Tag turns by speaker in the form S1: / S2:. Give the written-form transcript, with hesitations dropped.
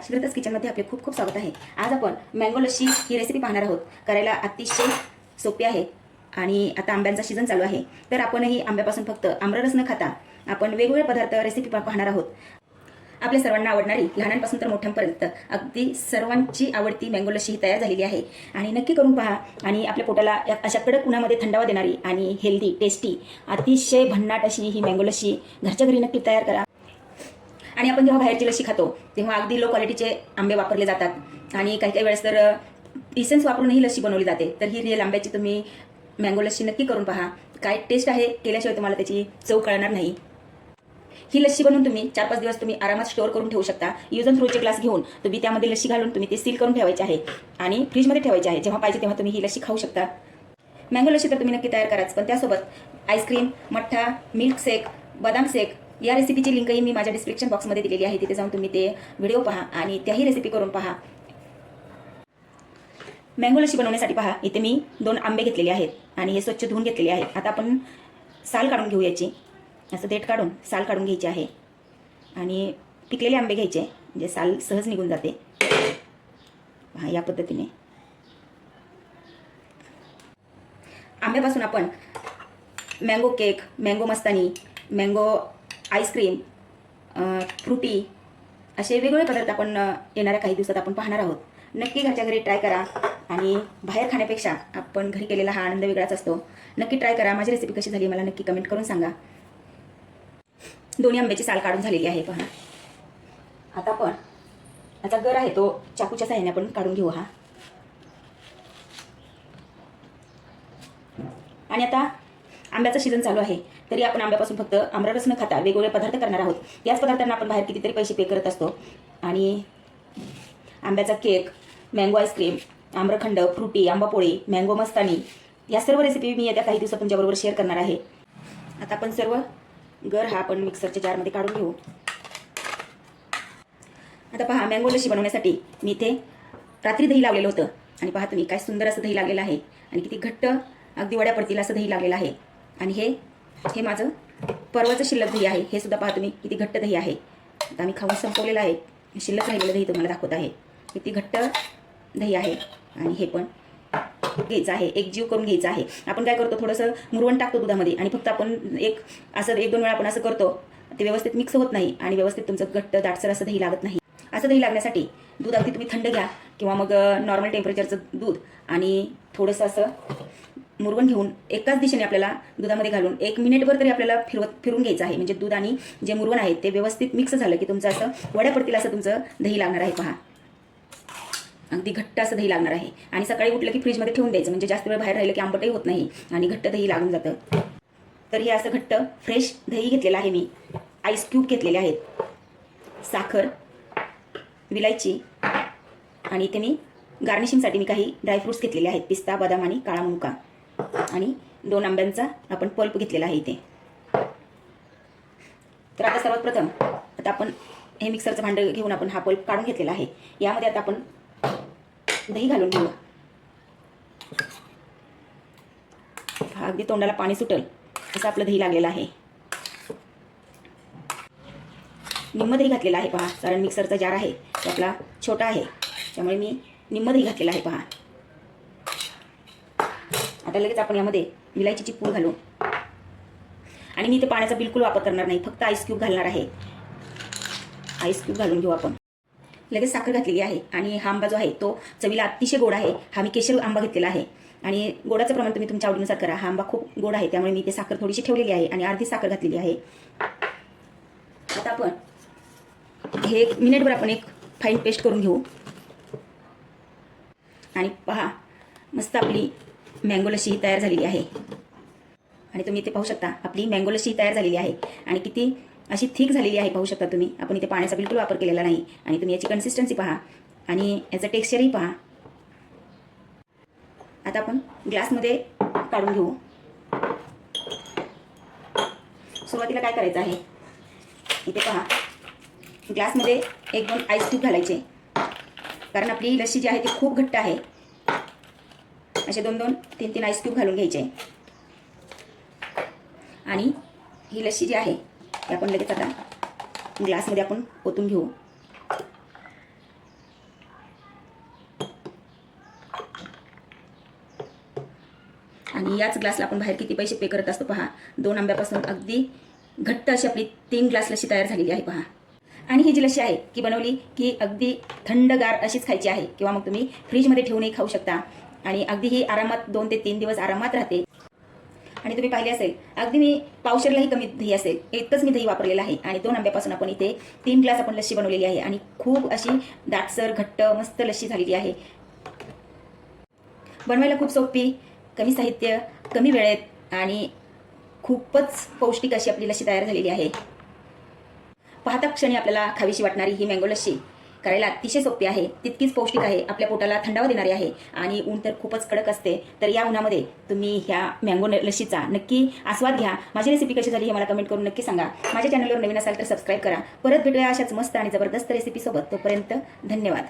S1: श्रीलताज किचनमध्ये आपले खूप खूप स्वागत आहे। आज आपण मँगो लस्सी ही रेसिपी पाहणार आहोत। करायला अतिशय सोपी आहे आणि आता आंब्यांचा सीझन चालू आहे, तर आपणही आंब्यापासून फक्त आम्ररस न खाता आपण वेगवेगळे पदार्थ रेसिपी पाहणार आहोत। आपल्या सर्वांना आवडणारी लहानांपासून तर मोठ्यांपर्यंत अगदी सर्वांची आवडती मँगो लस्सी ही तयार झालेली आहे आणि नक्की करून पहा आणि आपल्या पोटाला अशा कडक उन्हामध्ये थंडावा देणारी आणि हेल्दी टेस्टी अतिशय भन्नाट अशी ही मँगो लस्सी घरच्या घरी नक्की तयार करा। आणि आपण जेव्हा बाहेरची लस्सी खातो तेव्हा अगदी लो क्वालिटीचे आंबे वापरले जातात आणि काही काही वेळेस तर इसेन्स वापरून ही लस्सी बनवली जाते। तर ही रिअल आंब्याची तुम्ही मँगो लस्सी नक्की करून पहा, काय टेस्ट आहे, केल्याशिवाय तुम्हाला त्याची चव कळणार नाही। ही लस्सी बनवून तुम्ही 4-5 दिवस तुम्ही आरामात स्टोअर करून ठेवू शकता। यूज अँड थ्रोचे ग्लास घेऊन तुम्ही त्यामध्ये लस्सी घालून तुम्ही ते सील करून ठेवायचे आहे आणि फ्रीजमध्ये ठेवायचे आहे। जेव्हा पाहिजे तेव्हा तुम्ही ही लस्सी खाऊ शकता। मँगो लस्सी तर तुम्ही नक्की तयार कराच, पण त्यासोबत आईस्क्रीम, मठ्ठा, मिल्क शेक, बदाम शेक या रेसिपीची लिंकही मी माझ्या डिस्क्रिप्शन बॉक्समध्ये दिलेली आहे। तिथे जाऊन तुम्ही ते व्हिडिओ पहा आणि त्याही रेसिपी करून पहा। मँगो लस्सी बनवण्यासाठी पहा, इथे मी 2 आंबे घेतलेले आहेत आणि हे स्वच्छ धुवून घेतलेले आहेत। आता आपण साल काढून घेऊ याची, असं देठ काढून साल काढून घ्यायची आहे आणि पिकलेले आंबे घ्यायचे म्हणजे साल सहज निघून जाते। पहा या पद्धतीने आंब्यापासून आपण मँगो केक, मँगो मस्तानी, मँगो आईस्क्रीम, फ्रुटी असे वेगवेगळे पदार्थ आपण येणाऱ्या काही दिवसात आपण पाहणार आहोत। नक्की घरच्या घरी ट्राय करा आणि बाहेर खाण्यापेक्षा आपण घरी केलेला हा आनंद वेगळाच असतो। नक्की ट्राय करा। माझी रेसिपी कशी झाली मला नक्की कमेंट करून सांगा। दोन्ही आंब्याची साल काढून झालेली आहे पहा। आता आपण याचा गर आहे तो चाकूच्या साहाय्याने आपण काढून घेऊ हा। आणि आता आंब्याचा सीझन चालू आहे, तरी आपण आंब्यापासून फक्त आम्ररस न खाता वेगवेगळे पदार्थ करणार आहोत। याच पदार्थांना आपण बाहेर कितीतरी पैसे पे करत असतो आणि आंब्याचा केक, मँगो आईस्क्रीम, आम्रखंड, फ्रुटी, आंबापोळी, मँगो मस्तानी या सर्व रेसिपी मी येत्या काही दिवसात तुमच्याबरोबर शेअर करणार आहे। आता आपण सर्व गर हा आपण मिक्सरच्या जारमध्ये काढून घेऊ। आता पहा, मँगो लस्सी बनवण्यासाठी मी इथे रात्री दही लावलेलं होतं आणि पहा तुम्ही काय सुंदर असं दही लागलेलं आहे आणि किती घट्ट अगदी वड्या पडतील असं दही लागलेलं आहे। आणि हे माझं परवाचं शिल्लक दही आहे। हे सुद्धा पहा तुम्ही किती घट्ट दही आहे। आता मी खाऊन संपवलेलं आहे, शिल्लक राहिलेलं दही तुम्हाला दाखवत आहे। किती घट्ट दही आहे आणि हे पण घ्यायचं आहे, एक जीव करून घ्यायचं आहे। आपण काय करतो, थोडंसं मुरवण टाकतो दुधामध्ये आणि फक्त आपण एक 1-2 वेळा आपण असं करतो, ते व्यवस्थित मिक्स होत नाही आणि व्यवस्थित तुमचं घट्ट दाटसर असं दही लागत नाही। असं दही लागण्यासाठी दूध अगदी तुम्ही थंड घ्या किंवा मग नॉर्मल टेम्परेचरचं दूध आणि थोडंसं असं मुरवण घेऊन एकाच दिशेने आपल्याला दुधामध्ये घालून 1 मिनिटभर तरी आपल्याला फिरून घ्यायचं आहे। म्हणजे दूध आणि जे मुरवण आहे ते व्यवस्थित मिक्स झालं की तुमचं असं वड्या पडतील असं तुमचं दही लागणार आहे। पहा अगदी घट्ट असं दही लागणार आहे आणि सकाळी उठलं की फ्रीजमध्ये ठेवून द्यायचं, म्हणजे जास्त वेळ बाहेर राहिलं की आंबटही होत नाही आणि घट्ट दही लागून जातं। तर हे असं घट्ट फ्रेश दही घेतलेलं आहे मी। आईस क्यूब घेतलेले आहेत, साखर, विलायची आणि इथे मी गार्निशिंगसाठी मी काही ड्रायफ्रुट्स घेतलेले आहेत, पिस्ता, बदाम आणि काळा मनुका आणि 2 आंब्यांचा आपण पल्प घेतलेला आहे इथे। तर आता सर्वात प्रथम आता आपण हे मिक्सरचं भांडं घेऊन आपण हा पल्प काढून घेतलेला आहे। यामध्ये आता आपण दही घालून घेऊ। हा अगदी तोंडाला पाणी सुटेल असं आपलं दही लागलेलं आहे। निम्म दही घातलेलं आहे पहा, कारण मिक्सरचा जार आहे तो आपला छोटा आहे त्यामुळे मी निम्म दही घातलेलं आहे पहा। आता लगेच आपण यामध्ये विलायचीची पूड घालू आणि मी इथे पाण्याचा बिलकुल वापर करणार नाही, फक्त आईस क्यूब घालणार आहे। आईस क्यूब घालून घेऊ आपण। लगेच साखर घातलेली आहे आणि हा आंबा जो आहे तो चवीला अतिशय गोड आहे। हा मी केशर आंबा घेतलेला आहे आणि गोडाचं प्रमाण तुम्ही तुमच्या आवडीनुसार करा। हा आंबा खूप गोड आहे त्यामुळे मी इथे साखर थोडीशी ठेवलेली आहे आणि अर्धी साखर घातलेली आहे। आता आपण हे 1 मिनिटभर आपण एक फाईन पेस्ट करून घेऊ आणि पहा मस्त आपली मँगो लस्सी तयार झालेली आहे। आणि तुम्ही इथे पाहू शकता आपली मँगो लस्सी तयार झालेली आहे आणि किती अशी थिक झालेली आहे पाहू शकता तुम्ही। आपण इथे पाण्याचा बिलकुल वापर केलेला नाही आणि तुम्ही याची कन्सिस्टन्सी पहा आणि याचं टेक्स्चरही पहा। आता आपण ग्लासमध्ये काढून घेऊ। सुरुवातीला काय करायचं आहे, इथे पहा ग्लासमध्ये 1-2 आईस क्यूब घालायचे, कारण आपली लस्सी जी आहे ती खूप घट्ट आहे। असे 2-2, 3-3 आईस क्यूब घालून घ्यायचे आणि ही लस्सी जी आहे ती आपण लगेच आता ग्लासमध्ये आपण ओतून घेऊ। आणि याच ग्लासला आपण बाहेर किती पैसे पे करत असतो पहा. 2 आंब्यापासून अगदी घट्ट अशी आपली 3 ग्लास लस्सी तयार झालेली आहे पहा. आणि ही जी लस्सी आहे की बनवली की अगदी थंडगार अशीच खायची आहे किंवा मग तुम्ही फ्रीजमध्ये ठेवूनही खाऊ शकता. आणि अगदी ही आरामात 2 ते 3 दिवस आरामात राहते. आणि तुम्ही पाहिले असेल अगदी मी पावशेरलाही कमी दही असेल इतकंच मी दही वापरलेलं आहे. आणि 2 आंब्यापासून आपण इथे 3 ग्लास आपण लस्सी बनवलेली आहे आणि खूप अशी दाटसर घट्ट मस्त लस्सी झालेली आहे. बनवायला खूप सोपी, कमी साहित्य, कमी वेळेत आणि खूपच पौष्टिक अशी आपली लस्सी तयार झालेली आहे. पाहता क्षणी आपल्याला खावीशी वाटणारी ही मँगो लस्सी करायला अतिशय सोपी आहे, तितकीच पौष्टिक आहे, आपल्या पोटाला थंडावा देणारी आहे. आणि ऊन तर खूपच कडक असते, तर या उन्हामध्ये तुम्ही ह्या मँगो लस्सीचा नक्की आस्वाद घ्या. माझी रेसिपी कशी झाली हे मला कमेंट करून नक्की सांगा. माझ्या चॅनलवर नवीन असाल तर सबस्क्राईब करा. परत भेटूया अशाच मस्त आणि जबरदस्त रेसिपीसोबत. तोपर्यंत धन्यवाद.